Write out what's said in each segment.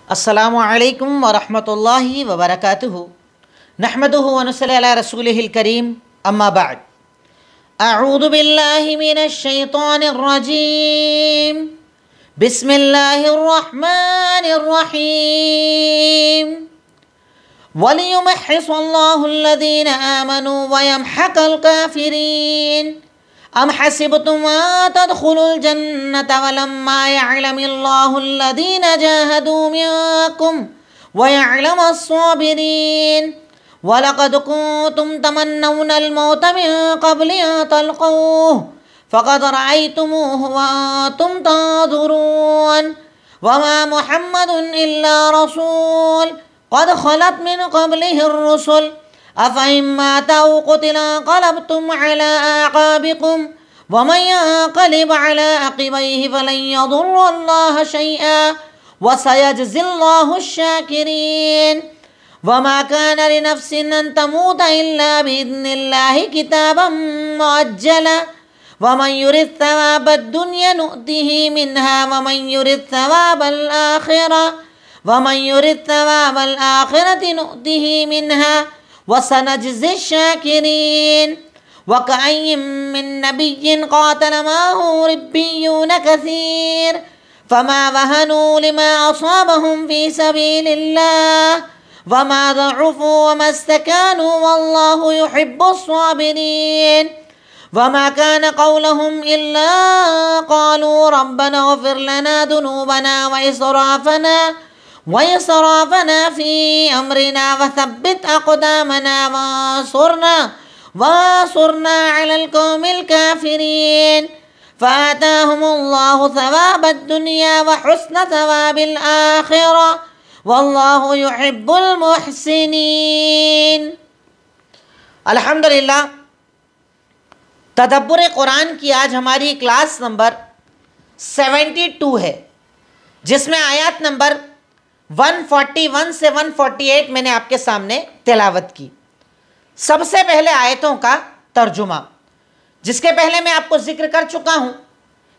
अस्सलामु अलैकुम वरहमतुल्लाहि वबरकातुहु नहमदुहु व नुसल्ली अला रसूलिहिल करीम अम्मा बाद अऊज़ु बिल्लाहि मिनश शैतानिर रजीम बिस्मिल्लाहिर रहमानिर रहीम वलियुमहिस्सल्लाहुल्लज़ीना आमनू व यमहक़ल काफ़िरीन अम हसिबतुम अन तदखुलुल जन्नत वलम्मा यअलमिल्लाहुल्लज़ीना जाहदू मिनकुम व यअलमस साबिरीन वलक़द कुन्तुम तमन्नौनल मौत मिन क़ब्लि अन तल्क़ूहु फ़क़द रअयतुमूहु व अंतुम तंज़ुरून वमा मुहम्मदुन इल्ला रसूल क़द ख़लत मिन क़ब्लिहिर रुसुल अफ़इन माता औ क़ुतिला इंक़लबतुम अला अक़ाबिकुम वमन यंक़लिब अला अक़बैहि फ़लन यज़ुर्रल्लाह शैअन व सयजज़िल्लाहु शाकिरीन वमा कान लिनफ़्सिन अन तमूत इल्ला बिइज़्निल्लाहि किताबन मुअज्जला वमन युरिद सवाबद दुनिया नुअतिहि मिन्हा वमन युरिद सवाबल आखिरति नुअतिहि मिन्हा वसनज्ज़ि शाकिरीन वकअय्यिम मिन नबिय्यिन क़ातल मअहु रिब्बिय्यून कसीर फमा वहनू लिमा असाबहुम फ़ी सबीलिल्लाह वमा ज़अफ़ू वमा इस्तकानू वल्लाहु युहिब्बुस साबिरीन वमा कान क़ौलुहुम इल्ला क़ालू रब्बना इग़फ़िर लना ज़ुनूबना वइस्राफ़ना फ़ी अम्रिना वथब्बित अक़दामना वंसुरना अलल क़ौमिल काफ़िरीन फ़आताहुमुल्लाहु सवाबद दुनिया व हुस्न सवाबिल आखिरह वल्लाहु युहिब्बुल मुहसिनीन। अल्हम्दुलिल्लाह, तदब्बुर कुरान की आज हमारी क्लास नंबर 72 है, जिसमें आयत नंबर 141 से 148 मैंने आपके सामने तिलावत की। सबसे पहले आयतों का तर्जुमा, जिसके पहले मैं आपको जिक्र कर चुका हूं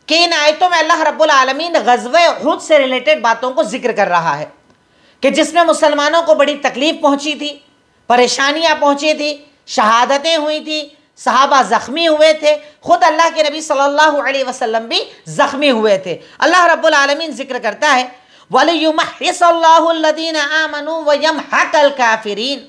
कि इन आयतों में अल्लाह रब्बुल आलमीन ग़ज़वे उहद से रिलेटेड बातों को जिक्र कर रहा है कि जिसमें मुसलमानों को बड़ी तकलीफ पहुंची थी, परेशानियां पहुंची थी, शहादतें हुई थी, सहाबा ज़ख्मी हुए थे, ख़ुद अल्लाह के नबी सल्लल्लाहु अलैहि वसल्लम भी ज़ख्मी हुए थे। अल्लाह रब्बुल आलमीन जिक्र करता है वलियुमहिस्सल्लाहुल्लज़ीना आमनू व यमहक़ल काफ़िरीन।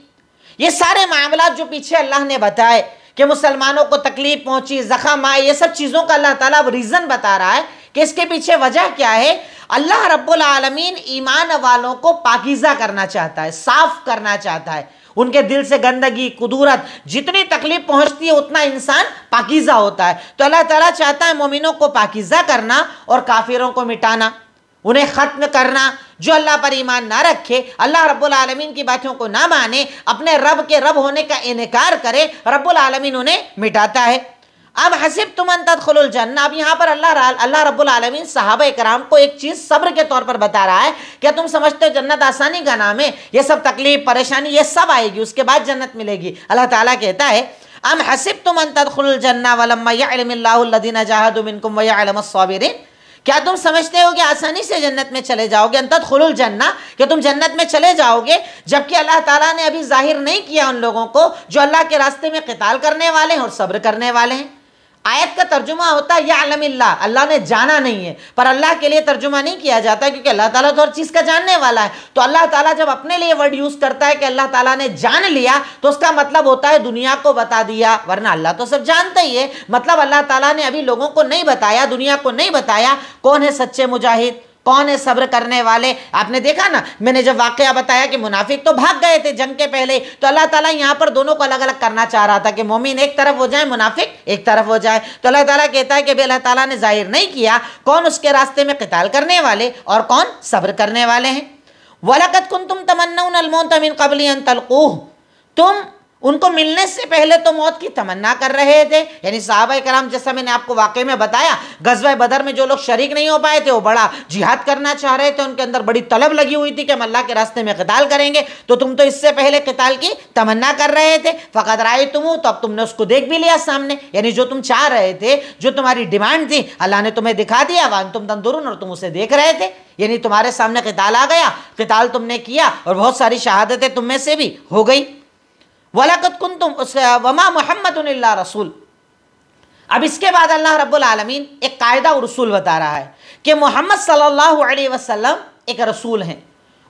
ये सारे मामलात जो पीछे अल्लाह ने बताए कि मुसलमानों को तकलीफ पहुंची, ज़ख़म आए, ये सब चीज़ों का अल्लाह ताला रीज़न बता रहा है कि इसके पीछे वजह क्या है। अल्लाह रब्बुल आलमीन ईमान वालों को पाकीज़ा करना चाहता है, साफ़ करना चाहता है। उनके दिल से गंदगी, कुदूरत, जितनी तकलीफ पहुंचती है उतना इंसान पाकीज़ा होता है। तो अल्लाह ताला चाहता है मोमिनों को पाकीज़ा करना और काफिरों को मिटाना, उन्हें ख़त्म करना। जो अल्लाह पर ईमान ना रखे, अल्लाह रब्बुल आलमीन की बातों को ना माने, अपने रब के रब होने का इनकार करे, रब्बुल आलमीन उन्हें मिटाता है। अब हसिबतुम अन तदखुलुल जन्नह, अब यहाँ पर अल्लाह रब्बुल आलमीन सहाबा इकराम को एक चीज़ सब्र के तौर पर बता रहा है। क्या तुम समझते हो जन्नत आसानी का नाम है? ये सब तकलीफ, परेशानी, ये सब आएगी, उसके बाद जन्नत मिलेगी। अल्लाह ताला कहता है अम हसिबतुम अन तदखुलुल जन्नह वलम्मा यअलमिल्लाहुल्लज़ीना जाहदू मिनकुम व यअलमस साबिरीन। क्या तुम समझते हो कि आसानी से जन्नत में चले जाओगे? अन तदखुलुल जन्नह, कि तुम जन्नत में चले जाओगे, जबकि अल्लाह ताला ने अभी जाहिर नहीं किया उन लोगों को जो अल्लाह के रास्ते में क़िताल करने वाले हैं और सब्र करने वाले हैं। आयत का तर्जुमा होता है यअलमिल्लाह, अल्लाह ने जाना नहीं है, पर अल्लाह के लिए तर्जुमा नहीं किया जाता क्योंकि अल्लाह ताला तो हर चीज़ का जानने वाला है। तो अल्लाह ताला जब अपने लिए वर्ड यूज़ करता है कि अल्लाह ताला ने जान लिया, तो उसका मतलब होता है दुनिया को बता दिया, वरना अल्लाह तो सब जानता ही है। मतलब अल्लाह ताला ने अभी लोगों को नहीं बताया, दुनिया को नहीं बताया कौन है सच्चे मुजाहिद, कौन है सब्र करने वाले। आपने देखा ना, मैंने जब वाक़या बताया कि मुनाफिक तो भाग गए थे जंग के पहले, तो अल्लाह ताला यहाँ पर दोनों को अलग अलग करना चाह रहा था कि मोमिन एक तरफ हो जाए, मुनाफिक एक तरफ हो जाए। तो अल्लाह ताला कहता है कि भाई अल्लाह ताला ने जाहिर नहीं किया कौन उसके रास्ते में क़िताल करने वाले और कौन सब्र करने वाले हैं। वलक़द कुन्तुम तमन्नौनल मौत मिन क़ब्लि अन तल्क़ूह, तुम उनको मिलने से पहले तो मौत की तमन्ना कर रहे थे। यानी सहाबा कराम, जैसा मैंने आपको वाकई में बताया, गज़वा बदर में जो लोग शरीक नहीं हो पाए थे वो बड़ा जिहाद करना चाह रहे थे, उनके अंदर बड़ी तलब लगी हुई थी कि हम अल्लाह के रास्ते में क़िताल करेंगे। तो तुम तो इससे पहले क़िताल की तमन्ना कर रहे थे। फ़क़द राअयतुमू, तो अब तुमने उसको देख भी लिया सामने। यानी जो तुम चाह रहे थे, जो तुम्हारी डिमांड थी, अल्लाह ने तुम्हें दिखा दिया। वअंतुम तंजुरून, और तुम उसे देख रहे थे। यानी तुम्हारे सामने क़िताल आ गया, क़िताल तुमने किया और बहुत सारी शहादतें तुम में से भी हो गई। वलक़द कुंतुम वमा मुहम्मदुन इल्ला रसूल। अब इसके बाद अल्लाह रब्बुल आलमीन एक कायदा और उसूल बता रहा है कि मोहम्मद सल्लल्लाहु अलैहि वसल्लम एक रसूल हैं।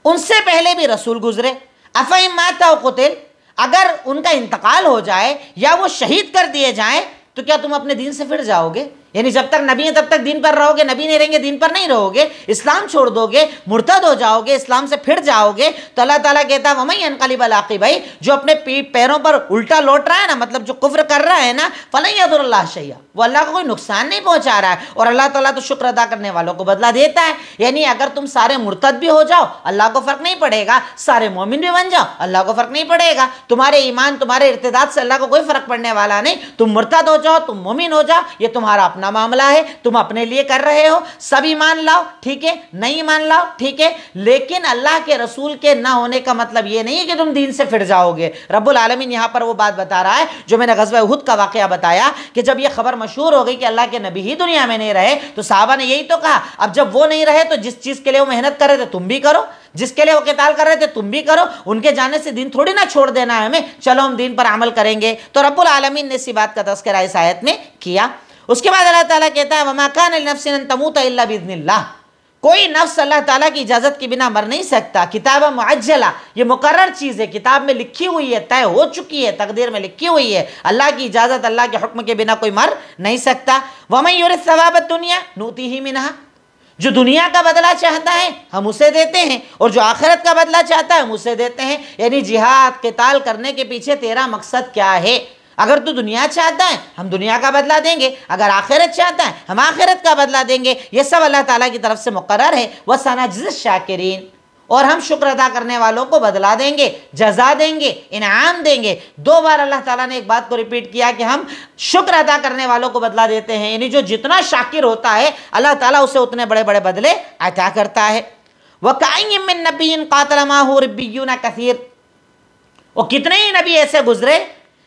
उनसे पहले भी रसूल गुजरे। अफ़इन माता व क़ुतिल, अगर उनका इंतकाल हो जाए या वो शहीद कर दिए जाएं तो क्या तुम अपने दीन से फिर जाओगे? यानी जब तक नबी है तब तक दीन पर रहोगे, नबी नहीं रहेंगे दीन पर नहीं रहोगे, इस्लाम छोड़ दोगे, मुर्तद हो जाओगे, इस्लाम से फिर जाओगे। तो अल्लाह ताला कहता है वमन यनक़लिब अला अक़िबैहि, जो अपने पैरों पर उल्टा लौट रहा है ना, मतलब जो कुफ्र कर रहा है ना, फ़लन यदुर्रल्लाह शैय्या, वो अल्लाह को कोई नुकसान नहीं पहुंचा रहा है। और अल्लाह ताला तो शुक्र अदा करने वालों को बदला देता है। यानी अगर तुम सारे मुर्तद भी हो जाओ अल्लाह को फ़र्क नहीं पड़ेगा, सारे मोमिन भी बन जाओ अल्लाह को फ़र्क नहीं पड़ेगा। तुम्हारे ईमान, तुम्हारे इर्तिदाद से अल्लाह को कोई फ़र्क पड़ने वाला नहीं। तुम मुर्तद हो जाओ, तुम मोमिन हो जाओ, ये तुम्हारा अपना मामला है, तुम अपने लिए कर रहे हो। सब ईमान लाओ ठीक है, नहीं मान लाओ ठीक है, लेकिन अल्लाह के रसूल के ना होने का मतलब ये नहीं है कि तुम दीन से फिर जाओगे। रब्बुल आलमीन यहां पर वो बात बता रहा है जो मैंने ग़ज़वा उहुद का वाक़या बताया कि जब ये खबर मशहूर हो गई कि अल्लाह के नबी ही दुनिया में नहीं रहे, तो सहाबा ने यही तो कहा, अब जब वो नहीं रहे तो जिस चीज़ के लिए वो मेहनत कर रहे थे तुम भी करो, जिसके लिए वो क़िताल कर रहे थे तुम भी करो। उनके जाने से दीन थोड़ी ना छोड़ देना है हमें, चलो हम दीन पर अमल करेंगे। तो रब्बुल आलमीन ने इसी बात का तज़किरा इस आयत में किया। उसके बाद अल्लाह ताला कहता है वमा कान लिनफ्सिन अन तमूता इल्ला बिइज़्निल्लाह, कोई नफ्स अल्लाह ताला की इजाज़त के बिना मर नहीं सकता। किताब मुअज्जला, ये मुकर्रर चीज़ है, किताब में लिखी हुई है, तय हो चुकी है, तकदीर में लिखी हुई है। अल्लाह की इजाज़त, अल्लाह के हुक्म के बिना कोई मर नहीं सकता। वमन युरिद सवाब दुनिया नुतीही मिनहा, जो दुनिया का बदला चाहता है हम उसे देते हैं, और जो आखिरत का बदला चाहता है हम उसे देते हैं। यानी जिहाद क़िताल करने के पीछे तेरा मकसद क्या है? अगर तू दुनिया चाहता है हम दुनिया का बदला देंगे, अगर आखिरत चाहता है हम आखिरत का बदला देंगे। ये सब अल्लाह ताला की तरफ से मुकर्रर है। व सनजज़ि शाकिरीन, और हम शुक्र अदा करने वालों को बदला देंगे, जजा देंगे, इनाम देंगे। 2 बार अल्लाह ताला ने एक बात को रिपीट किया कि हम शुक्र अदा करने वालों को बदला देते हैं। यानी जो जितना शाकिर होता है अल्लाह ताला उसे उतने बड़े बड़े बदले अता करता है। वकाअय्यिम मिन नबिय्यिन क़ातल माअहु रिब्बिय्यून कसीर, और कितने ही नबी ऐसे गुजरे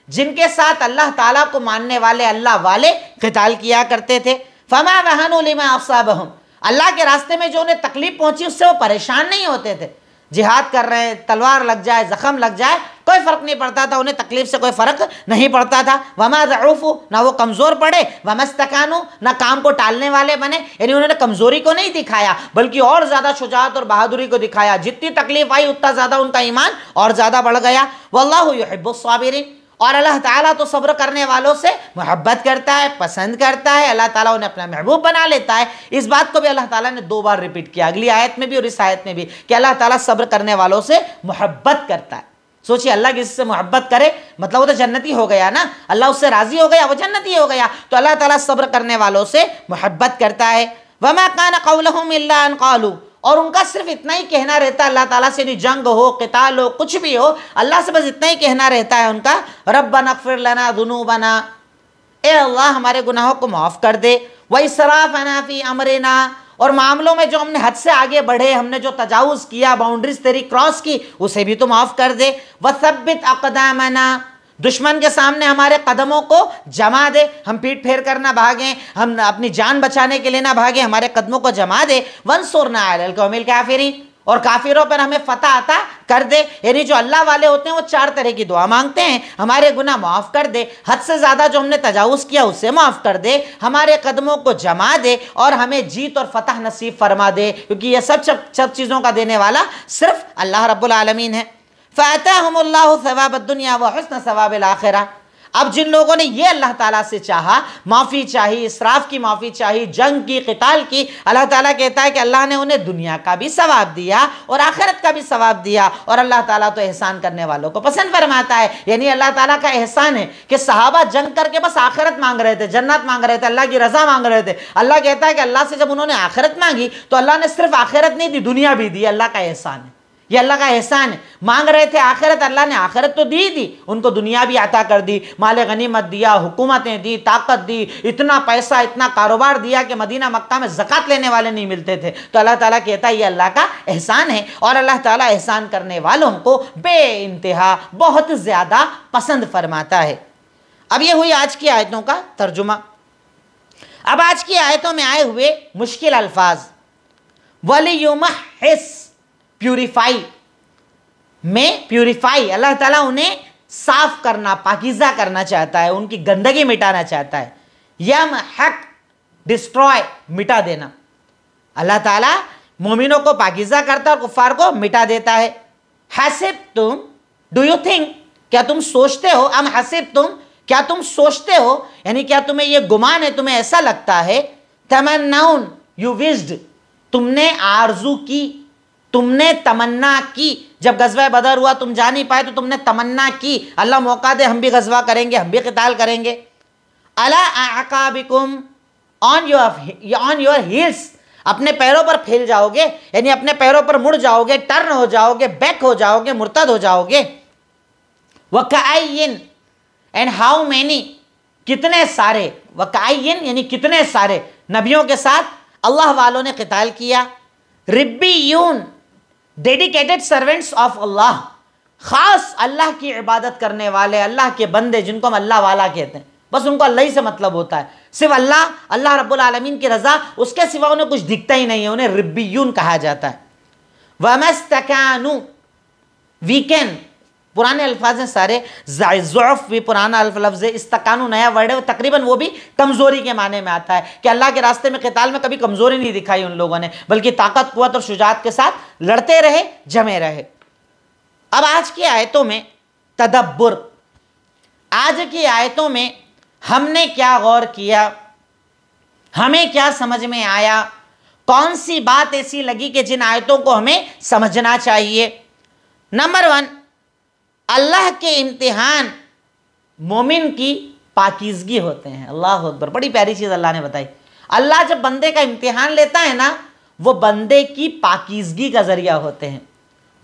जिनके साथ अल्लाह ताला को मानने वाले अल्लाह वाले क़िताल किया करते थे। फमा वहनु लिमा असाबहुम, अल्लाह के रास्ते में जो उन्हें तकलीफ पहुंची उससे वो परेशान नहीं होते थे। जिहाद कर रहे हैं, तलवार लग जाए, ज़ख़म लग जाए, कोई फ़र्क नहीं पड़ता था, उन्हें तकलीफ से कोई फ़र्क नहीं पड़ता था। वमा ज़ऊफ़ु, ना वो कमज़ोर पड़े, वमस्तकानु, ना काम को टालने वाले बने। यानी उन्होंने कमज़ोरी को नहीं दिखाया बल्कि और ज़्यादा शुजाअत और बहादुरी को दिखाया। जितनी तकलीफ आई उतना ज़्यादा उनका ईमान और ज़्यादा बढ़ गया। वल्लाहु युहिब्बुस साबिरीन, और अल्लाह ताला तो सब्र करने वालों से मोहब्बत करता है, पसंद करता है। अल्लाह ताला उन्हें अपना महबूब बना लेता है। इस बात को भी अल्लाह ताला ने 2 बार रिपीट किया, अगली आयत में भी और इस आयत में भी, कि अल्लाह ताला सब्र करने वालों से मोहब्बत करता है। सोचिए, अल्लाह किसी से मोहब्बत करे मतलब वो तो जन्नती हो गया ना, अल्लाह उससे राज़ी हो गया, वो जन्नती हो गया। तो अल्लाह ताला सब्र करने वालों से मोहब्बत करता है। वमा कान क़ौलुहुम इल्ला अन क़ालू, और उनका सिर्फ इतना ही कहना रहता है अल्लाह ताला से, नहीं जंग हो, क़िताल हो, कुछ भी हो, अल्लाह से बस इतना ही कहना रहता है उनका, रब्बना अग़फ़िर लना ज़ुनूबना, ए अल्लाह हमारे गुनाहों को माफ़ कर दे। व इसराफ़ना फ़ी अमरिना, और मामलों में जो हमने हद से आगे बढ़े, हमने जो तजावुज़ किया, बाउंड्रीज तेरी क्रॉस की, उसे भी तो माफ़ कर दे। व सब्बित अक़दामना, दुश्मन के सामने हमारे कदमों को जमा दे, हम पीठ फेर कर ना भागें, हम अपनी जान बचाने के लिए ना भागें, हमारे कदमों को जमा दे। वंसुरना अलल क़ौमिल काफ़िरीन, और काफिरों पर हमें फतह अता कर दे। यानी जो अल्लाह वाले होते हैं वो 4 तरह की दुआ मांगते हैं, हमारे गुनाह माफ़ कर दे, हद से ज़्यादा जो हमने तजावुज़ किया उसे माफ़ कर दे, हमारे कदमों को जमा दे, और हमें जीत और फतह नसीब फरमा दे, क्योंकि ये सब चीज़ों का देने वाला सिर्फ अल्लाह रब्बुल आलमीन है। फ़अताहुमुल्लाहु सवाब दुनिया व हुस्न सवाबिल आखिरा, अब जिन लोगों ने ये अल्लाह ताला से चाहा, माफ़ी चाहिए, इसराफ की माफ़ी चाहिए, जंग की, क़िताल की, अल्लाह ताला कहता है कि अल्लाह ने उन्हें दुनिया का भी सवाब दिया और आखिरत का भी सवाब दिया। और अल्लाह ताला तो एहसान करने वालों को पसंद फरमाता है। यानी अल्लाह ताला का एहसान है कि सहाबा जंग करके बस आखिरत मांग रहे थे, जन्नत मांग रहे थे, अल्लाह की रज़ा मांग रहे थे। अल्लाह कहता है कि अल्लाह से जब उन्होंने आखिरत मांगी तो अल्लाह ने सिर्फ आखिरत नहीं दी, दुनिया भी दी। अल्लाह का एहसान है। ये अल्लाह का एहसान है। मांग रहे थे आखिरत, अल्लाह ने आखिरत तो दी थी, उनको दुनिया भी अता कर दी, माल गनीमत दिया, हुकूमतें दी, ताकत दी, इतना पैसा, इतना कारोबार दिया कि मदीना मक्का में ज़कात लेने वाले नहीं मिलते थे। तो अल्लाह ताला कहता है ये अल्लाह का एहसान है, और अल्लाह ताला एहसान करने वालों को बे इंतहा बहुत ज़्यादा पसंद फरमाता है। अब ये हुई आज की आयतों का तर्जुमा। अब आज की आयतों में आए हुए मुश्किल अल्फाज, वलियुमहिस, प्यूरिफाई, में प्यूरिफाई, अल्लाह ताला उन्हें साफ करना, पाकीज़ा करना चाहता है, उनकी गंदगी मिटाना चाहता है। यमहक, डिस्ट्रॉय, मिटा देना। अल्लाह ताला मोमिनों को पाकीज़ा करता है और कुफ्फार को मिटा देता है। हसिबतुम, डू यू थिंक, क्या तुम सोचते हो, अम हसिबतुम, क्या तुम सोचते हो, यानी क्या तुम्हें यह गुमान है, तुम्हें ऐसा लगता है, तमन्नाउन, यू विश्ड, तुमने आरजू की, तुमने तमन्ना की। जब गज़वा बदर हुआ तुम जा नहीं पाए तो तुमने तमन्ना की, अल्लाह मौका दे हम भी गज़वा करेंगे, हम भी क़िताल करेंगे। अला अकाबिकुम, ऑन योर हील्स, अपने पैरों पर फैल जाओगे, यानी अपने पैरों पर मुड़ जाओगे, टर्न हो जाओगे, बैक हो जाओगे, मुर्तद हो जाओगे। वकाइन, एंड हाउ मैनी, कितने सारे, वकाइन यानी कितने सारे नबियों के साथ अल्लाह वालों ने क़िताल किया। रिब्बियून, डेडिकेटेड सर्वेंट्स ऑफ अल्लाह, ख़ास अल्लाह की इबादत करने वाले, अल्लाह के बंदे, जिनको हम अल्लाह वाला कहते हैं, बस उनको अल्लाह ही से मतलब होता है, सिर्फ अल्लाह, अल्लाह रब्बुल आलमीन की रज़ा, उसके सिवा उन्हें कुछ दिखता ही नहीं है, उन्हें रिब्बियून कहा जाता है। वमस्तकानु, वीकेंड, पुराने अल्फाज हैं सारे, ज़ौफ़ भी पुराना लफ्ज़ है, इस्तकानु नया वर्ड है, तकरीबन वो भी कमज़ोरी के माने में आता है कि अल्लाह के रास्ते में क़िताल में कभी कमज़ोरी नहीं दिखाई उन लोगों ने, बल्कि ताकत, क़ुव्वत और शुजाअत के साथ लड़ते रहे, जमे रहे। अब आज की आयतों में तदब्बुर, आज की आयतों में हमने क्या गौर किया, हमें क्या समझ में आया, कौन सी बात ऐसी लगी कि जिन आयतों को हमें समझना चाहिए। नंबर 1, अल्लाह के इम्तिहान मोमिन की पाकीज़गी होते हैं। अल्लाह अकबर, बड़ी प्यारी चीज़ अल्लाह ने बताई। अल्लाह जब बंदे का इम्तिहान लेता है ना, वो बंदे की पाकीज़गी का ज़रिया होते हैं।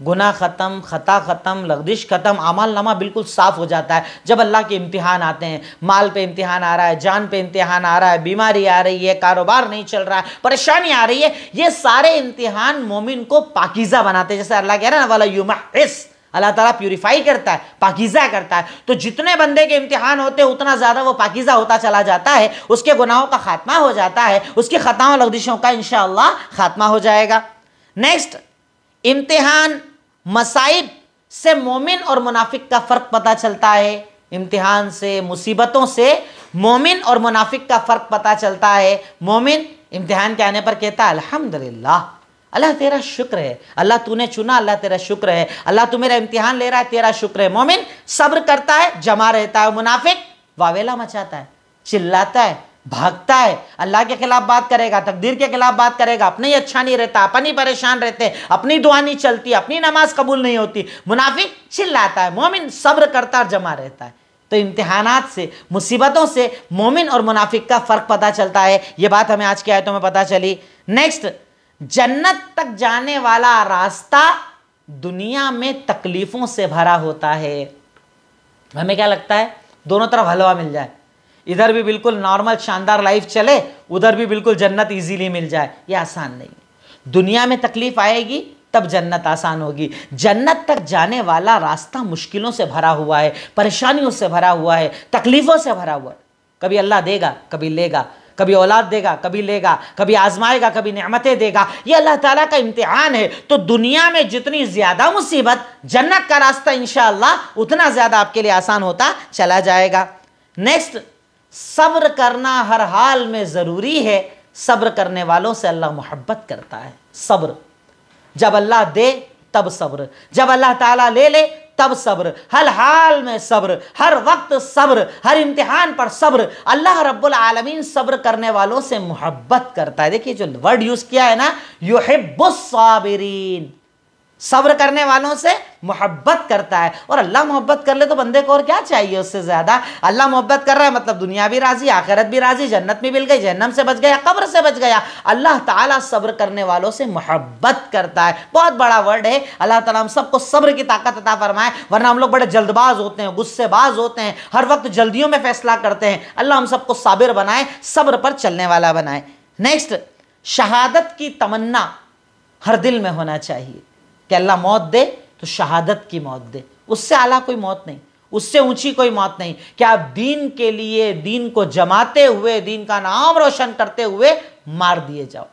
गुनाह ख़त्म, ख़ता ख़त्म, लग़दिश ख़त्म, अमल नामा बिल्कुल साफ़ हो जाता है जब अल्लाह के इम्तिहान आते हैं। माल पे इम्तिहान आ रहा है, जान पे इम्तिहान आ रहा है, बीमारी आ रही है, कारोबार नहीं चल रहा है, परेशानी आ रही है, ये सारे इम्तिहान मोमिन को पाकीज़ा बनाते हैं। जैसे अल्लाह कह रहा है ना, वाला युमहिस, अल्लाह ताला प्यूरिफाई करता है, पाकीज़ा करता है। तो जितने बंदे के इम्तिहान होते हैं उतना ज़्यादा वो पाकीज़ा होता चला जाता है, उसके गुनाहों का खात्मा हो जाता है, उसकी ख़ताओं लग़दिशों का इंशाअल्लाह खात्मा हो जाएगा। नेक्स्ट, इम्तिहान मसाइब से मोमिन और मुनाफिक का फ़र्क पता चलता है। इम्तिहान से, मुसीबतों से मोमिन और मुनाफिक का फ़र्क पता चलता है। मोमिन इम्तिहान के आने पर कहता है अल्हम्दुलिल्लाह, अल्लाह तेरा शुक्र है, अल्लाह तूने चुना, अल्लाह तेरा शुक्र है, अल्लाह तू मेरा इम्तिहान ले रहा है, तेरा शुक्र है। मोमिन सब्र करता है, जमा रहता है। मुनाफिक वावेला मचाता है, चिल्लाता है, भागता है, अल्लाह के खिलाफ बात करेगा, तकदीर के खिलाफ बात करेगा, अपने ही अच्छा नहीं रहता, अपन ही परेशान रहते, अपनी दुआ नहीं चलती, अपनी नमाज कबूल नहीं होती। मुनाफिक चिल्लाता है, मोमिन सब्र करता और जमा रहता है। तो इम्तिहानात से, मुसीबतों से मोमिन और मुनाफिक का फ़र्क पता चलता है। ये बात हमें आज की आयतों में पता चली। नेक्स्ट, जन्नत तक जाने वाला रास्ता दुनिया में तकलीफ़ों से भरा होता है। हमें क्या लगता है, दोनों तरफ हलवा मिल जाए, इधर भी बिल्कुल नॉर्मल शानदार लाइफ चले, उधर भी बिल्कुल जन्नत इजीली मिल जाए, ये आसान नहीं है। दुनिया में तकलीफ़ आएगी तब जन्नत आसान होगी। जन्नत तक जाने वाला रास्ता मुश्किलों से भरा हुआ है, परेशानियों से भरा हुआ है, तकलीफ़ों से भरा हुआ है। कभी अल्लाह देगा, कभी लेगा, कभी औलाद देगा, कभी लेगा, कभी आजमाएगा, कभी नेमतें देगा। ये अल्लाह ताला का इम्तिहान है। तो दुनिया में जितनी ज़्यादा मुसीबत, जन्नत का रास्ता इंशाअल्लाह उतना ज़्यादा आपके लिए आसान होता चला जाएगा। नेक्स्ट, सब्र करना हर हाल में ज़रूरी है। सब्र करने वालों से अल्लाह मोहब्बत करता है। सब्र, जब अल्लाह दे तब सब्र, जब अल्लाह ताला ले ले तब सब्र, हर हाल में सब्र, हर वक्त सब्र, हर इम्तिहान पर सब्र। अल्लाह रब्बुल आलमीन सब्र करने वालों से मोहब्बत करता है। देखिए जो वर्ड यूज़ किया है ना, युहिब्बुस साबिरीन, सब्र करने वालों से मोहब्बत करता है। और अल्लाह मोहब्बत कर ले तो बंदे को और क्या चाहिए उससे ज़्यादा। अल्लाह मोहब्बत कर रहा है मतलब दुनिया भी राज़ी, आखिरत भी राज़ी, जन्नत भी मिल गई, जहन्नम से बच गया, कब्र से बच गया। अल्लाह ताला सब्र करने वालों से मोहब्बत करता है। बहुत बड़ा वर्ड है। अल्लाह ताला हम सबको सब्र की ताकत अता फरमाए, वरना हम लोग बड़े जल्दबाज होते हैं, गुस्सेबाज होते हैं, हर वक्त जल्दियों में फैसला करते हैं। अल्लाह हम सबको साबिर बनाए, सब्र पर चलने वाला बनाए। नेक्स्ट, शहादत की तमन्ना हर दिल में होना चाहिए कि अल्लाह मौत दे तो शहादत की मौत दे। उससे आला कोई मौत नहीं, उससे ऊंची कोई मौत नहीं कि आप दीन के लिए, दीन को जमाते हुए, दीन का नाम रोशन करते हुए मार दिए जाओ,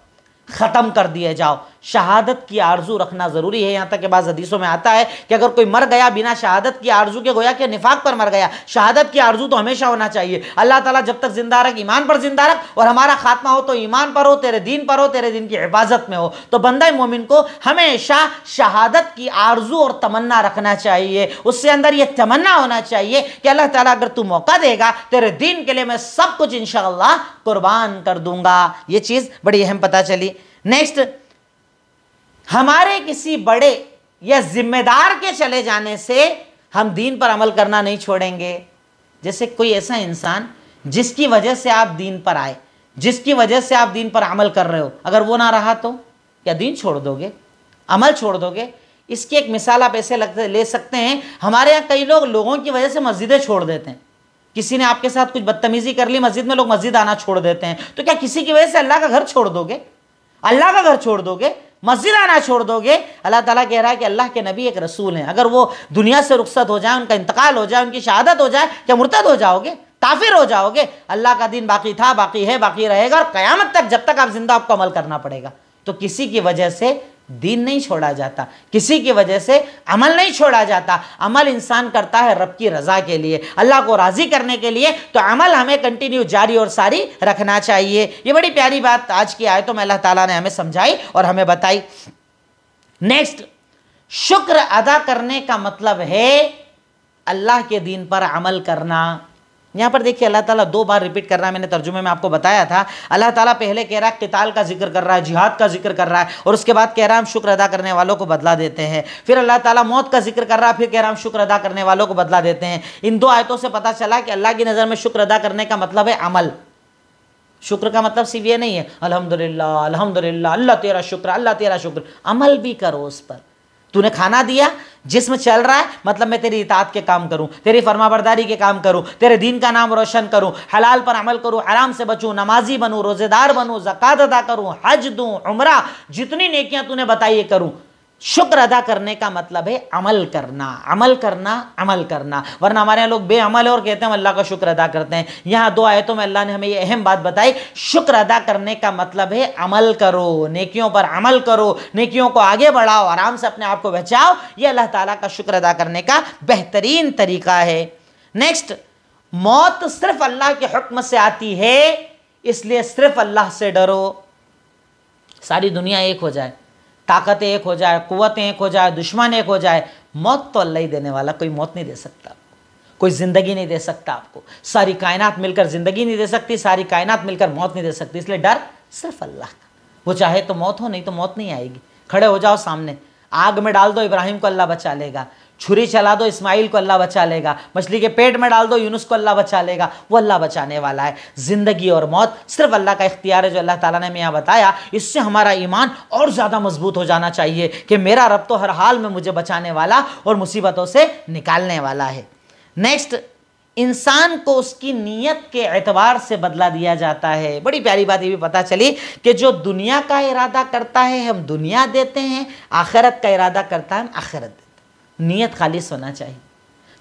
ख़त्म कर दिए जाओ। शहादत की आरजू रखना ज़रूरी है। यहाँ तक के बाद हदीसों में आता है कि अगर कोई मर गया बिना शहादत की आरजू के, गोया कि निफाक पर मर गया। शहादत की आरजू तो हमेशा होना चाहिए। अल्लाह ताला जब तक जिंदा रख, ईमान पर जिंदा रख, और हमारा खात्मा हो तो ईमान पर हो, तेरे दीन पर हो, तेरे दीन की हिफाजत में हो। तो बंदा मोमिन को हमेशा शहादत की आरजू और तमन्ना रखना चाहिए। उससे अंदर यह तमन्ना होना चाहिए कि अल्लाह ताला अगर तू मौका देगा, तेरे दीन के लिए मैं सब कुछ इंशाअल्लाह कुर्बान कर दूंगा। ये चीज़ बड़ी अहम पता चली। नेक्स्ट, हमारे किसी बड़े या जिम्मेदार के चले जाने से हम दीन पर अमल करना नहीं छोड़ेंगे। जैसे कोई ऐसा इंसान जिसकी वजह से आप दीन पर आए, जिसकी वजह से आप दीन पर अमल कर रहे हो, अगर वो ना रहा तो क्या दीन छोड़ दोगे, अमल छोड़ दोगे? इसकी एक मिसाल आप ऐसे ले सकते हैं। हमारे यहाँ कई लोग लोगों की वजह से मस्जिदें छोड़ देते हैं। किसी ने आपके साथ कुछ बदतमीजी कर ली मस्जिद में, लोग मस्जिद आना छोड़ देते हैं। तो क्या किसी की वजह से अल्लाह का घर छोड़ दोगे? अल्लाह का घर छोड़ दोगे? मस्जिद आना छोड़ दोगे? अल्लाह ताला कह रहा है कि अल्लाह के नबी एक रसूल हैं, अगर वो दुनिया से रुखसत हो जाए, उनका इंतकाल हो जाए, उनकी शहादत हो जाए, क्या मुर्तद हो जाओगे, काफिर हो जाओगे? अल्लाह का दिन बाकी था, बाकी है, बाकी रहेगा, और क़यामत तक जब तक आप जिंदा, आपको अमल करना पड़ेगा। तो किसी की वजह से दीन नहीं छोड़ा जाता, किसी की वजह से अमल नहीं छोड़ा जाता। अमल इंसान करता है रब की रज़ा के लिए, अल्लाह को राज़ी करने के लिए। तो अमल हमें कंटिन्यू जारी और सारी रखना चाहिए। ये बड़ी प्यारी बात आज की आयतों में अल्लाह ताला ने हमें समझाई और हमें बताई। नेक्स्ट, शुक्र अदा करने का मतलब है अल्लाह के दीन पर अमल करना। यहाँ पर देखिए अल्लाह ताला 2 बार रिपीट कर रहा है। मैंने तर्जुमे में आपको बताया था। अल्लाह ताला पहले कह रहा है क़िताल का जिक्र कर रहा है, जिहाद का जिक्र कर रहा है, और उसके बाद कह रहा है हम शुक्र अदा करने वालों को बदला देते हैं। फिर अल्लाह ताला मौत का जिक्र कर रहा है, फिर कह रहा है हम शुक्र अदा करने वालों को बदला देते हैं। इन 2 आयतों से पता चला कि अल्लाह की नज़र में शुक्र अदा करने का मतलब है अमल। शुक्र का मतलब सिर्फ ये नहीं है अल्हम्दुलिल्लाह अल्हम्दुलिल्लाह, अल्लाह तेरा शुक्र, अल्लाह तेरा शुक्र। अमल भी करो उस पर। तूने खाना दिया, जिस्म चल रहा है, मतलब मैं तेरी इताअत के काम करूं, तेरी फरमाबरदारी के काम करूं, तेरे दीन का नाम रोशन करूं, हलाल पर अमल करूं, हराम से बचूं, नमाजी बनूं, रोजेदार बनूं, ज़कात अदा करूं, हज दूं, उम्रा, जितनी नेकियां तूने बताई करूं। शुक्र अदा करने का मतलब है अमल करना, अमल करना, अमल करना। वरना हमारे यहाँ लोग बेअमल है और कहते हैं हम अल्लाह का शुक्र अदा करते हैं। यहाँ 2 आयतों में अल्लाह ने हमें ये अहम बात बताई, शुक्र अदा करने का मतलब है अमल करो, नेकियों पर अमल करो, नेकियों को आगे बढ़ाओ, आराम से अपने आप को बचाओ। ये अल्लाह ताला का शुक्र अदा करने का बेहतरीन तरीका है। नेक्स्ट, मौत सिर्फ अल्लाह के हुक्म से आती है, इसलिए सिर्फ अल्लाह से डरो। सारी दुनिया एक हो जाए, ताकतें एक हो जाए, कुव्वतें एक हो जाए, दुश्मन एक हो जाए, मौत तो अल्लाह ही देने वाला, कोई मौत नहीं दे सकता आपको, कोई ज़िंदगी नहीं दे सकता आपको। सारी कायनात मिलकर ज़िंदगी नहीं दे सकती, सारी कायनात मिलकर मौत नहीं दे सकती। इसलिए डर सिर्फ अल्लाह का। वो चाहे तो मौत हो, नहीं तो मौत नहीं आएगी। खड़े हो जाओ सामने, आग में डाल दो इब्राहिम को अल्लाह बचा लेगा, छुरी चला दो इस्माइल को अल्लाह बचा लेगा, मछली के पेट में डाल दो यूनुस को अल्लाह बचा लेगा। वो अल्लाह बचाने वाला है। ज़िंदगी और मौत सिर्फ अल्लाह का इख्तियार है, जो अल्लाह ताला ने हमें यहाँ बताया। इससे हमारा ईमान और ज़्यादा मजबूत हो जाना चाहिए कि मेरा रब तो हर हाल में मुझे बचाने वाला और मुसीबतों से निकालने वाला है। नेक्स्ट, इंसान को उसकी नीयत के एतबार से बदला दिया जाता है। बड़ी प्यारी बात ये भी पता चली कि जो दुनिया का इरादा करता है हम दुनिया देते हैं, आखिरत का इरादा करता है हम आखिरत देते हैं। नीयत खालिस होना चाहिए।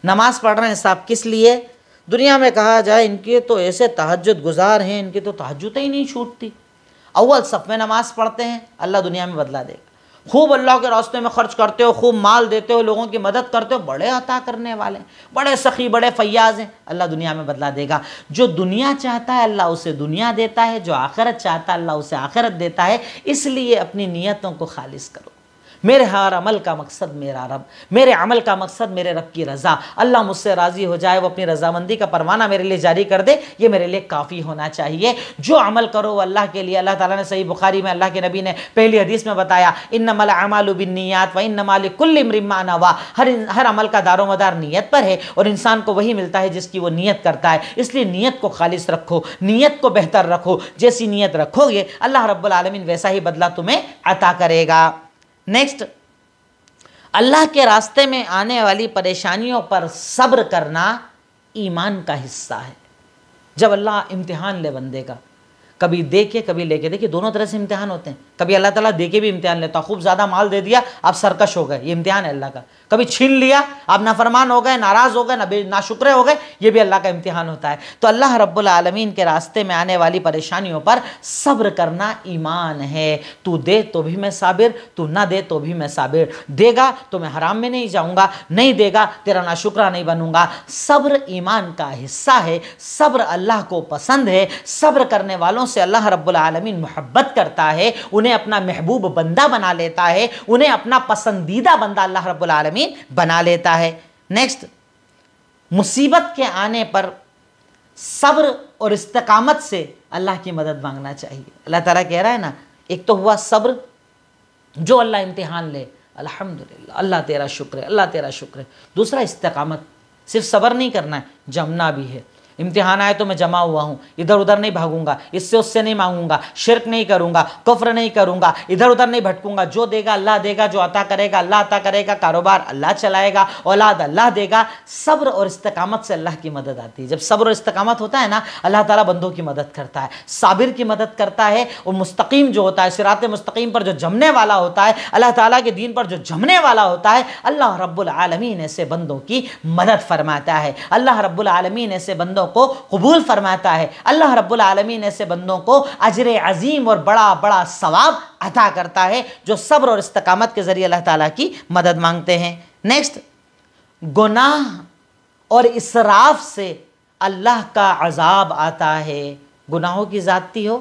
नमाज़ पढ़ रहे हैं साहब, किस लिए? दुनिया में कहा जाए इनके तो ऐसे तहज्जुद गुजार हैं, इनकी तो तहज्जुद ही नहीं छूटती, अव्वल सफ़ में नमाज़ पढ़ते हैं, अल्लाह दुनिया में बदला देगा। खूब अल्लाह के रास्ते में खर्च करते हो, खूब माल देते हो, लोगों की मदद करते हो, बड़े अता करने वाले, बड़े सखी, बड़े फैयाज हैं, अल्लाह दुनिया में बदला देगा। जो दुनिया चाहता है अल्लाह उसे दुनिया देता है, जो आखिरत चाहता है अल्लाह उसे आखिरत देता है। इसलिए अपनी नीयतों को खालिस करो। मेरे हर अमल का मकसद मेरा रब, मेरे अमल का मकसद मेरे रब की रज़ा, अल्लाह मुझसे राज़ी हो जाए, वो अपनी रज़ामंदी का परवाना मेरे लिए जारी कर दे, ये मेरे लिए काफ़ी होना चाहिए। जो अमल करो वो अल्लाह के लिए। अल्लाह ताला ने सही बुखारी में अल्लाह के नबी ने पहली हदीस में बताया, इन्नमल अमालु बिन्नियात व इन्नमा लिकुल्लि इम्रिइन मा नवा। हर अमल का दारोमदार नीयत पर है और इंसान को वही मिलता है जिसकी वो नीयत करता है। इसलिए नीयत को खालिस रखो, नीयत को बेहतर रखो। जैसी नीयत रखोगे अल्लाह रब्बुल आलमीन वैसा ही बदला तुम्हें अता करेगा। नेक्स्ट, अल्लाह के रास्ते में आने वाली परेशानियों पर सब्र करना ईमान का हिस्सा है। जब अल्लाह इम्तिहान ले बंदे का, कभी दे के कभी लेके, देखिए दोनों तरह से इम्तिहान होते हैं। कभी अल्लाह ताला दे के भी इम्तिहान लेता, खूब ज़्यादा माल दे दिया आप सरकश हो गए, ये इम्तिहान है अल्लाह का। कभी छीन लिया आप नाफरमान हो गए, नाराज़ हो गए, नाशुक्रे हो गए, ये भी अल्लाह का इम्तिहान होता है। तो अल्लाह रब्बुल आलमीन के रास्ते में आने वाली परेशानियों पर सब्र करना ईमान है। तू दे तो भी मैं साबिर, तू ना दे तो भी मैं साबिर। देगा तो मैं हराम में नहीं जाऊँगा, नहीं देगा तेरा नाशुक्रा नहीं बनूंगा। सब्र ईमान का हिस्सा है, सब्र अल्लाह को पसंद है। सब्र करने वालों से अल्लाह रब्बुल आलमीन मोहब्बत करता है, उन्हें अपना महबूब बंदा बना लेता है, उन्हें अपना पसंदीदा बंदा अल्लाह रब्बुल आलमीन बना लेता है। नेक्स्ट, मुसीबत के आने पर सब्र और इस्तिकामत से अल्लाह की मदद मांगना चाहिए। अल्लाह ताला कह रहा है ना, एक तो हुआ सब्र, जो अल्लाह इम्तिहान ले, अल्हम्दुलिल्लाह अल्लाह तेरा शुक्र है, अल्लाह तेरा शुक्र है। दूसरा इस्तिकामत, सिर्फ सब्र नहीं करना है, जमना भी है। इम्तिहान आए तो मैं जमा हुआ हूँ, इधर उधर नहीं भागूंगा, इससे उससे नहीं मांगूंगा, शिर्क नहीं करूंगा, कुफ्र नहीं करूंगा, इधर उधर नहीं भटकूंगा। जो देगा अल्लाह देगा, जो अता करेगा अल्लाह अता करेगा, कारोबार अल्लाह चलाएगा, औलाद अल्लाह देगा। सब्र और इस्तिकामत से अल्लाह की मदद आती है। जब सब्र और इस्तिकामत होता है ना, अल्लाह ताला बंदों की मदद करता है, साबिर की मदद करता है। और मुस्तकीम जो होता है, सिरात मुस्तकीम पर जो जमने वाला होता है, अल्लाह ताला के दीन पर जो जमने वाला होता है, अल्लाह रब्बुल आलमीन ऐसे बंदों की मदद फरमाता है। अल्लाह रब्बुल आलमीन ऐसे बंदों को कबूल फरमाता है। अल्लाह रब्बुल आलमीन ऐसे बंदों को अजर अजीम और बड़ा बड़ा सवाब अता करता है, जो सब्र और इस्तिकामत के जरिए अल्लाह ताला की मदद मांगते हैं। नेक्स्ट, गुनाह और इसराफ से अल्लाह का अजाब आता है। गुनाहों की ज़्यादती हो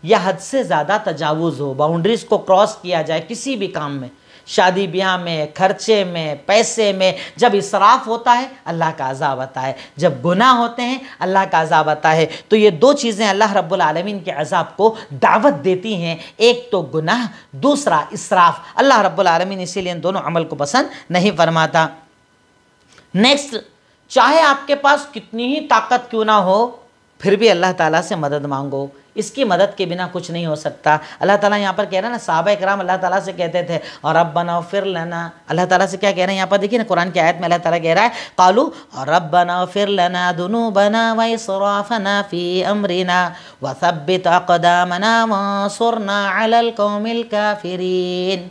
या हद से ज़्यादा तजावुज़ हो, बाउंड्रीज को क्रॉस किया जाए किसी भी काम में, शादी ब्याह में, खर्चे में, पैसे में, जब इसराफ होता है अल्लाह का अज़ाब आता है, जब गुनाह होते हैं अल्लाह का अज़ाब आता है। तो ये दो चीज़ें अल्लाह रब्बुल आलमीन के अज़ाब को दावत देती हैं, एक तो गुनाह, दूसरा इसराफ। अल्लाह रब्बुल आलमीन इसीलिए इन दोनों अमल को पसंद नहीं फरमाता। नेक्स्ट, चाहे आपके पास कितनी ही ताकत क्यों ना हो, फिर भी अल्लाह ताला से मदद मांगो, इसकी मदद के बिना कुछ नहीं हो सकता। अल्लाह ताला यहाँ पर कह रहा है ना, सहाबा इकराम अल्लाह ताला से कहते थे और रब्बना फिर लना, अल्लाह ताला से क्या कह रहे हैं यहाँ पर देखिए ना, कुरान की आयत में अल्लाह ताला कह रहा है, कालू रब्बना फिर लना दुनूबना व इसराफना फी अमरिना व सब्बित अक़दामना वंसुरना अलल कौमिल काफिरीन।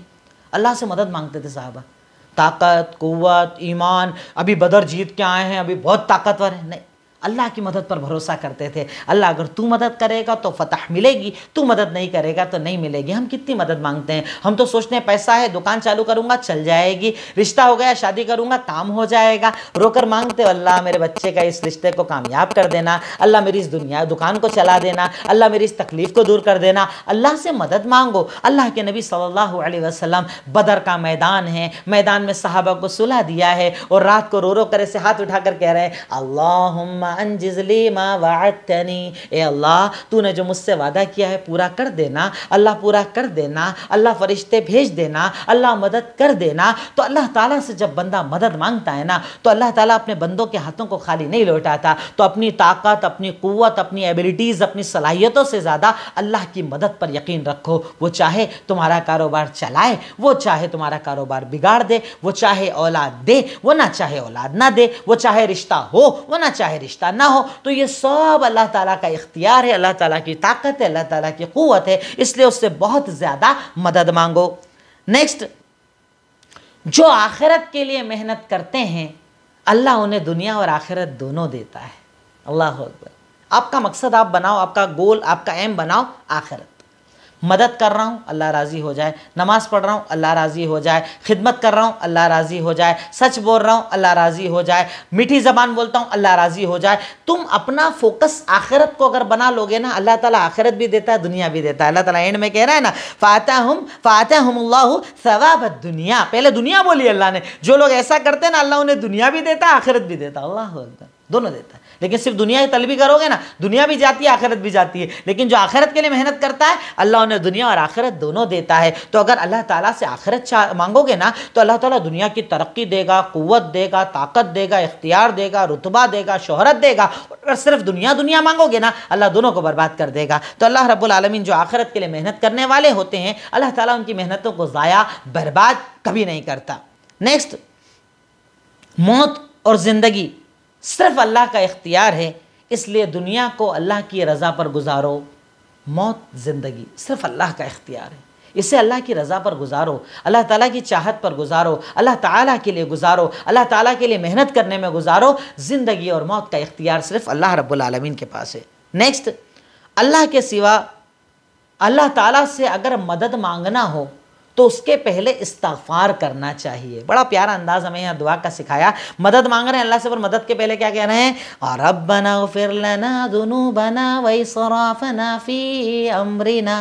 अल्लाह से मदद मांगते थे साहबा, ताकत, कुव्वत, ईमान, अभी बदर जीत के आए हैं, अभी बहुत ताकतवर है, नहीं, अल्लाह की मदद पर भरोसा करते थे। अल्लाह अगर तू मदद करेगा तो फतह मिलेगी, तू मदद नहीं करेगा तो नहीं मिलेगी। हम कितनी मदद मांगते हैं, हम तो सोचते हैं पैसा है, दुकान चालू करूंगा चल जाएगी, रिश्ता हो गया शादी करूंगा काम हो जाएगा, रोकर मांगते हो अल्लाह मेरे बच्चे का इस रिश्ते को कामयाब कर देना, अल्लाह मेरी इस दुकान को चला देना, अल्लाह मेरी इस तकलीफ को दूर कर देना। अल्लाह से मदद मांगो। अल्लाह के नबी सल्लल्लाहु अलैहि वसल्लम बदर का मैदान है, मैदान में सहाबा को सुला दिया है और रात को रो रो कर ऐसे हाथ उठाकर कह रहे हैं, अल्लाहुम्मा अंजिज़ली मा वअदतनी, ए अल्लाह तूने जो मुझसे वादा किया है पूरा कर देना, अल्लाह पूरा कर देना, अल्लाह फरिश्ते भेज देना, अल्लाह मदद कर देना। तो अल्लाह ताला से जब बंदा मदद मांगता है ना, तो अल्लाह ताला अपने बंदों के हाथों को खाली नहीं लौटाता। तो अपनी ताकत, अपनी कुव्वत, अपनी एबिलिटीज़, अपनी सलाहियतों से ज़्यादा अल्लाह की मदद पर यकीन रखो। वो चाहे तुम्हारा कारोबार चलाए, वो चाहे तुम्हारा कारोबार बिगाड़ दे, वो चाहे औलाद दे, वो ना चाहे औलाद ना दे, वो चाहे रिश्ता हो, वो ना चाहे रिश्ता ना हो। तो ये सब अल्लाह ताला का इख्तियार है, अल्लाह ताला की ताकत है, अल्लाह ताला की कुव्वत है, इसलिए उससे बहुत ज़्यादा मदद मांगो। नेक्स्ट, जो आखिरत के लिए मेहनत करते हैं अल्लाह उन्हें दुनिया और आखिरत दोनों देता है। अल्लाह अकबर। आपका मकसद आप बनाओ, आपका गोल, आपका एम बनाओ आखिरत। मदद कर रहा हूँ अल्लाह राज़ी हो जाए, नमाज़ पढ़ रहा हूँ अल्लाह राज़ी हो जाए, खिदमत कर रहा हूँ अल्लाह राज़ी हो जाए, सच बोल रहा हूँ अल्लाह राज़ी हो जाए, मीठी ज़बान बोलता हूँ अल्लाह राज़ी हो जाए। तुम अपना फोकस आखिरत को अगर बना लोगे ना, अल्लाह ताला आखिरत भी देता है, दुनिया भी देता है। अल्लाह ताला एंड में कह रहा है ना, फ़ातहुमुल्लाहु सवाबद दुनिया, पहले दुनिया बोली अल्लाह ने। जो लोग ऐसा करते हैं ना, अल्लाह उन्हें दुनिया भी देता है, आखिरत भी देता है। अल्लाह अकबर, दोनों देता है। लेकिन सिर्फ दुनिया ही तलबी करोगे ना, दुनिया भी जाती है आखिरत भी जाती है। लेकिन जो आखिरत के लिए मेहनत करता है, अल्लाह उन्हें दुनिया और आखिरत दोनों देता है। तो अगर अल्लाह ताला से आखिरत मांगोगे ना, तो अल्लाह ताला दुनिया की तरक्की देगा, कुव्वत देगा, ताकत देगा, इख्तियार देगा, रुतबा देगा, शोहरत देगा। अगर सिर्फ दुनिया दुनिया मांगोगे ना, अल्लाह दोनों को बर्बाद कर देगा। तो अल्लाह रब्बुल आलमीन जो आखिरत के लिए मेहनत करने वाले होते हैं, अल्लाह ताला उनकी मेहनतों को ज़ाया बर्बाद कभी नहीं करता। नेक्स्ट, मौत और ज़िंदगी सिर्फ अल्लाह का इख्तियार है, इसलिए दुनिया को अल्लाह की रज़ा पर गुजारो। मौत ज़िंदगी सिर्फ अल्लाह का इख्तियार है, इसे अल्लाह की रज़ा पर गुजारो, अल्लाह ताला की चाहत पर गुजारो, अल्लाह ताला के लिए गुजारो, अल्लाह ताला के लिए मेहनत करने में गुजारो। ज़िंदगी और मौत का इख्तियार सिर्फ अल्लाह रब्बुल आलमीन के पास है। नेक्स्ट, अल्लाह के सिवा अल्लाह ताला से अगर मदद मांगना हो तो उसके पहले इस्तिग़फ़ार करना चाहिए। बड़ा प्यारा अंदाज़ हमें यहाँ दुआ का सिखाया। मदद मांग रहे हैं अल्लाह से, पर मदद के पहले क्या कह रहे हैं? रब्बना ग़फ़िर लना ज़ुनूबना व इसराफ़ना फ़ी अम्रिना,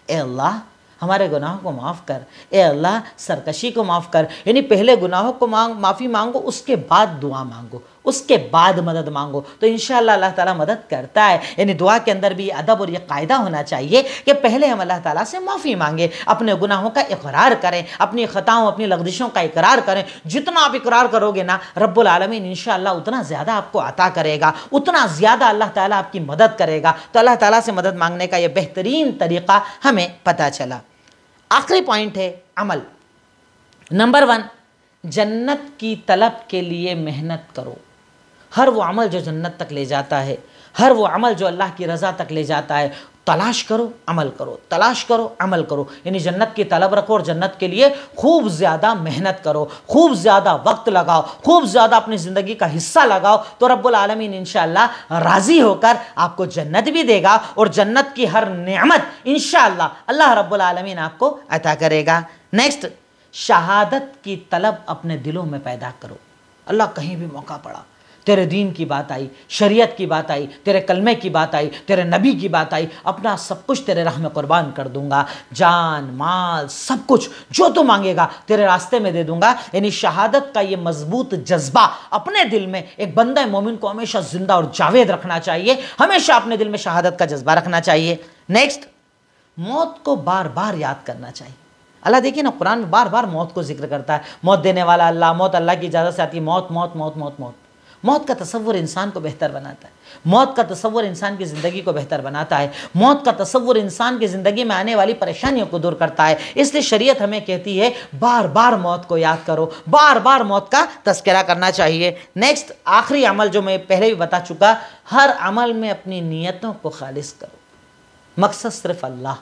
ए अल्लाह हमारे गुनाहों को माफ़ कर, ए अल्लाह सरकशी को माफ़ कर। यानी पहले गुनाहों को माफ़ी मांगो, उसके बाद दुआ मांगो, उसके बाद मदद मांगो, तो इंशाअल्लाह अल्लाह ताला मदद करता है। यानी दुआ के अंदर भी अदब और ये कायदा होना चाहिए कि पहले हम अल्लाह ताला से माफ़ी मांगे, अपने गुनाहों का इकरार करें, अपनी ख़ताओं अपनी लग़ज़िशों का इकरार करें। जितना आप इकरार करोगे ना, रब्बुल आलमीन इंशाअल्लाह उतना ज़्यादा आपको अता करेगा, उतना ज़्यादा अल्लाह ताला आपकी मदद करेगा। तो अल्लाह ताला से मदद मांगने का यह बेहतरीन तरीक़ा हमें पता चला। आखिरी पॉइंट है अमल। नंबर 1, जन्नत की तलब के लिए मेहनत करो। हर वो अमल जो जन्नत तक ले जाता है, हर वो अमल जो अल्लाह की रज़ा तक ले जाता है, तलाश करो, अमल करो, तलाश करो, अमल करो। यानी जन्नत की तलब रखो और जन्नत के लिए खूब ज़्यादा मेहनत करो, खूब ज़्यादा वक्त लगाओ, खूब ज़्यादा अपनी ज़िंदगी का हिस्सा लगाओ। तो रब्बुल आलमीन इंशाअल्लाह राज़ी होकर आपको जन्नत भी देगा और जन्नत की हर नेमत इंशाअल्लाह अल्लाह रब्बुल आलमीन आपको अता करेगा। नेक्स्ट, शहादत की तलब अपने दिलों में पैदा करो। अल्लाह कहीं भी मौका पड़ा, तेरे दीन की बात आई, शरीयत की बात आई, तेरे कलमे की बात आई, तेरे नबी की बात आई, अपना सब कुछ तेरे राह में कुर्बान कर दूंगा, जान माल सब कुछ जो तू मांगेगा तेरे रास्ते में दे दूंगा। यानी शहादत का ये मजबूत जज्बा अपने दिल में एक बंदा मोमिन को हमेशा जिंदा और जावेद रखना चाहिए, हमेशा अपने दिल में शहादत का जज्बा रखना चाहिए। नेक्स्ट, मौत को बार बार याद करना चाहिए। अल्लाह देखिए ना, कुरान में बार बार मौत को जिक्र करता है। मौत देने वाला अल्लाह, मौत अल्लाह की इजाज़त से आती है, मौत मौत मौत मौत मौत। मौत का तसव्वुर इंसान को बेहतर बनाता है, मौत का तसव्वुर इंसान की ज़िंदगी को बेहतर बनाता है, मौत का तसव्वुर इंसान की ज़िंदगी में आने वाली परेशानियों को दूर करता है। इसलिए शरीयत हमें कहती है बार बार मौत को याद करो, बार बार मौत का तज़किरा करना चाहिए। नेक्स्ट, आखिरी अमल जो मैं पहले भी बता चुका, हर अमल में अपनी नीयतों को खालिस करो। मकसद सिर्फ अल्लाह,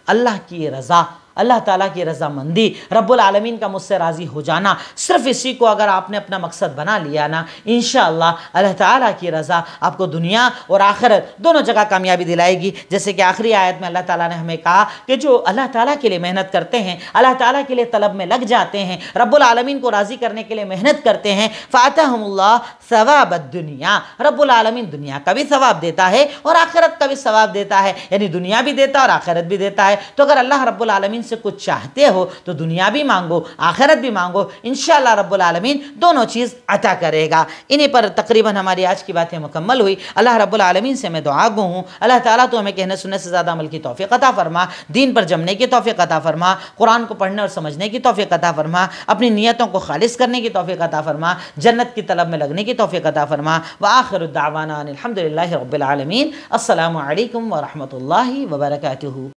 अल्लाह की रज़ा, अल्लाह ताला की रज़ामंदी, रब्बुल आलमीन का मुझसे राज़ी हो जाना, सिर्फ इसी को अगर आपने अपना मकसद बना लिया ना, इंशाअल्लाह अल्लाह ताला की रज़ा आपको दुनिया और आखिरत दोनों जगह कामयाबी दिलाएगी। जैसे कि आखिरी आयत में अल्लाह ताला ने हमें कहा कि जो अल्लाह ताला के लिए मेहनत करते हैं, अल्लाह ताला के लिए तलब में लग जाते हैं, रब्बुल आलमीन को राज़ी करने के लिए मेहनत करते हैं, फ़ातहुमुल्लाह सवाबद दुनिया, रब्बुल आलमीन दुनिया का भी सवाब देता है और आखिरत का भी सवाब देता है। यानी दुनिया भी देता है और आखिरत भी देता है। तो अगर अल्लाह रब्बुल आलमीन से कुछ चाहते हो तो दुनिया भी मांगो, आखिरत भी मांगो, इंशाअल्लाह रब्बुल आलमीन दोनों चीज़ अता करेगा। इन्हीं पर तकरीबन हमारी आज की बातें मुकम्मल हुई। अल्लाह रब्बुल आलमीन से मैं दुआ गो हूँ, अल्लाह ताला तो हमें कहने सुनने से ज़्यादा अमल की तौफीक अता फरमा, दीन पर जमने की तौफीक अता फरमा, कुरान को पढ़ने और समझने की तौफीक अता फरमा, अपनी नीयतों को खालिस करने की तौफीक अता फरमा, जन्नत की तलब में लगने की तौफीक अता फरमा। व आखिरु दावाना अनिल हम्दुलिल्लाहि रब्बिल आलमीन। अस्सलामु अलैकुम व रहमतुल्लाहि व बरकातुहू।